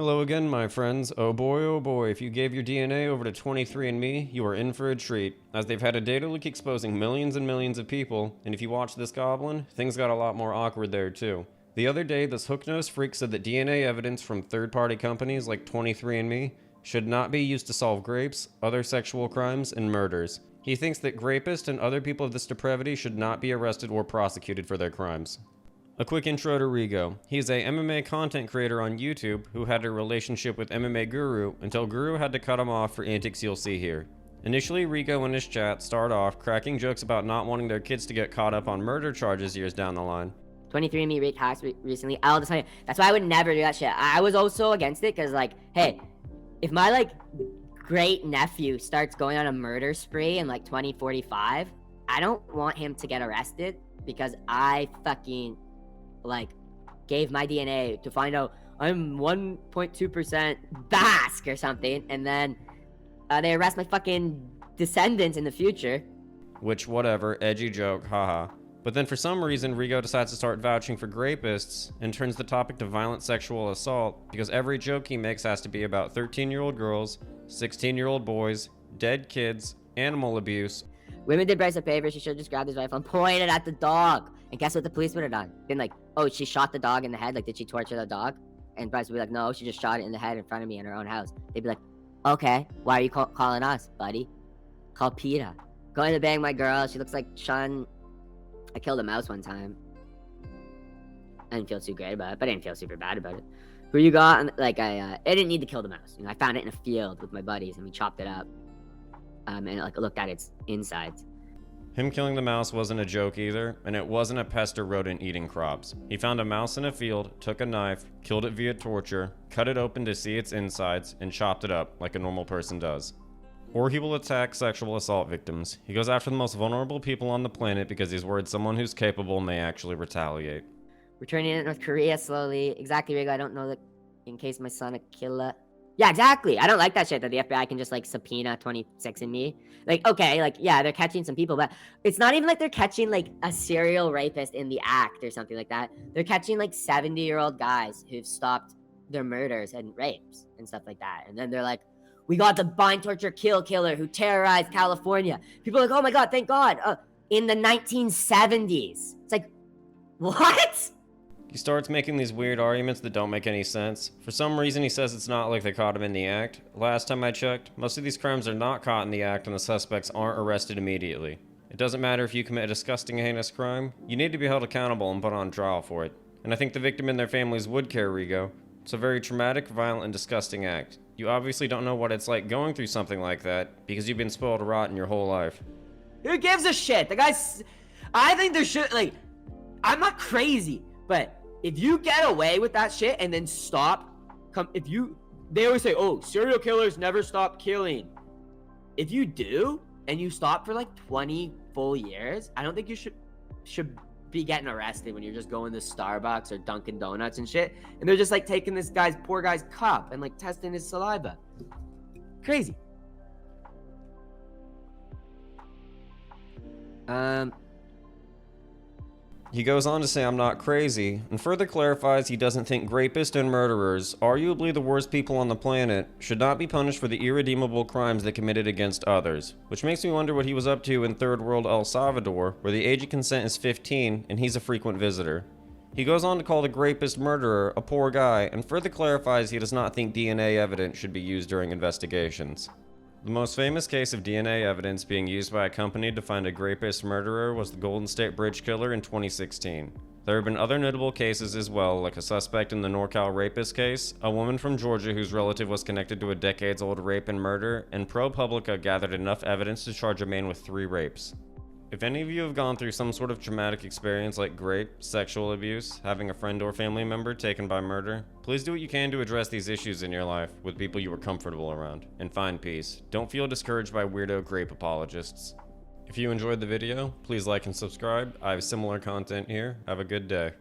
Hello again, my friends. Oh boy, if you gave your DNA over to 23andMe, you are in for a treat, as they've had a data leak exposing millions and millions of people, and if you watch this goblin, things got a lot more awkward there too. The other day, this hook-nosed freak said that DNA evidence from third-party companies like 23andMe should not be used to solve rapes, other sexual crimes, and murders. He thinks that rapists and other people of this depravity should not be arrested or prosecuted for their crimes. A quick intro to Rigo. He's a MMA content creator on YouTube who had a relationship with MMA Guru until Guru had to cut him off for antics you'll see here. Initially, Rigo and his chat start off cracking jokes about not wanting their kids to get caught up on murder charges years down the line. 23andMe raped hacks recently. I'll just tell you, that's why I would never do that shit. I was also against it because, like, hey, if my, great nephew starts going on a murder spree in, 2045, I don't want him to get arrested because I fucking, gave my DNA to find out I'm 1.2% Basque or something, and then they arrest my fucking descendants in the future. Which, whatever, edgy joke, haha. But then for some reason, Rigo decides to start vouching for rapists and turns the topic to violent sexual assault because every joke he makes has to be about 13-year-old girls, 16-year-old boys, dead kids, animal abuse. Women did Bryce a favor. She should have just grabbed his rifle and pointed at the dog. And guess what the police would have done? Been oh, she shot the dog in the head. Did she torture the dog? And Bryce would be like, no, she just shot it in the head in front of me in her own house. They'd be like, okay, why are you calling us, buddy? Call PETA. Going to bang my girl. She looks like Sean. I killed a mouse one time. I didn't feel too great about it, but I didn't feel super bad about it. Who you got? I didn't need to kill the mouse. I found it in a field with my buddies and we chopped it up. And looked at its insides. Him killing the mouse wasn't a joke either, and it wasn't a pest or rodent eating crops. He found a mouse in a field, took a knife, killed it via torture, cut it open to see its insides, and chopped it up like a normal person does. Or he will attack sexual assault victims. He goes after the most vulnerable people on the planet because he's worried someone who's capable may actually retaliate. Returning to North Korea slowly. Exactly, Rigo. I don't know that in case my son a killer. Yeah, exactly. I don't like that shit that the FBI can just subpoena 26andMe. Okay, yeah, they're catching some people, but it's not even like they're catching a serial rapist in the act or something like that. They're catching 70-year-old guys who've stopped their murders and rapes and stuff like that. And then they're like, we got the bind, torture, kill killer who terrorized California. People are like, oh my God, thank God. In the 1970s. It's like, what? He starts making these weird arguments that don't make any sense. For some reason, he says it's not like they caught him in the act. Last time I checked, most of these crimes are not caught in the act and the suspects aren't arrested immediately. It doesn't matter if you commit a disgusting, heinous crime, you need to be held accountable and put on trial for it. And I think the victim and their families would care, Rigo. It's a very traumatic, violent, and disgusting act. You obviously don't know what it's like going through something like that because you've been spoiled rotten your whole life. Who gives a shit? The guy's... I think there should, I'm not crazy, but... if you get away with that shit and then stop, they always say, oh, serial killers never stop killing. If you do, and you stop for 20 full years, I don't think you should be getting arrested when you're just going to Starbucks or Dunkin' Donuts and shit. And they're just taking this poor guy's cup and testing his saliva. Crazy. He goes on to say I'm not crazy, and further clarifies he doesn't think rapists and murderers, arguably the worst people on the planet, should not be punished for the irredeemable crimes they committed against others. Which makes me wonder what he was up to in third world El Salvador, where the age of consent is 15 and he's a frequent visitor. He goes on to call the rapist murderer a poor guy, and further clarifies he does not think DNA evidence should be used during investigations. The most famous case of DNA evidence being used by a company to find a rapist murderer was the Golden State Bridge killer in 2016. There have been other notable cases as well, like a suspect in the NorCal rapist case, a woman from Georgia whose relative was connected to a decades-old rape and murder, and ProPublica gathered enough evidence to charge a man with 3 rapes. If any of you have gone through some sort of traumatic experience like rape, sexual abuse, having a friend or family member taken by murder, please do what you can to address these issues in your life with people you are comfortable around, and find peace. Don't feel discouraged by weirdo grape apologists. If you enjoyed the video, please like and subscribe. I have similar content here. Have a good day.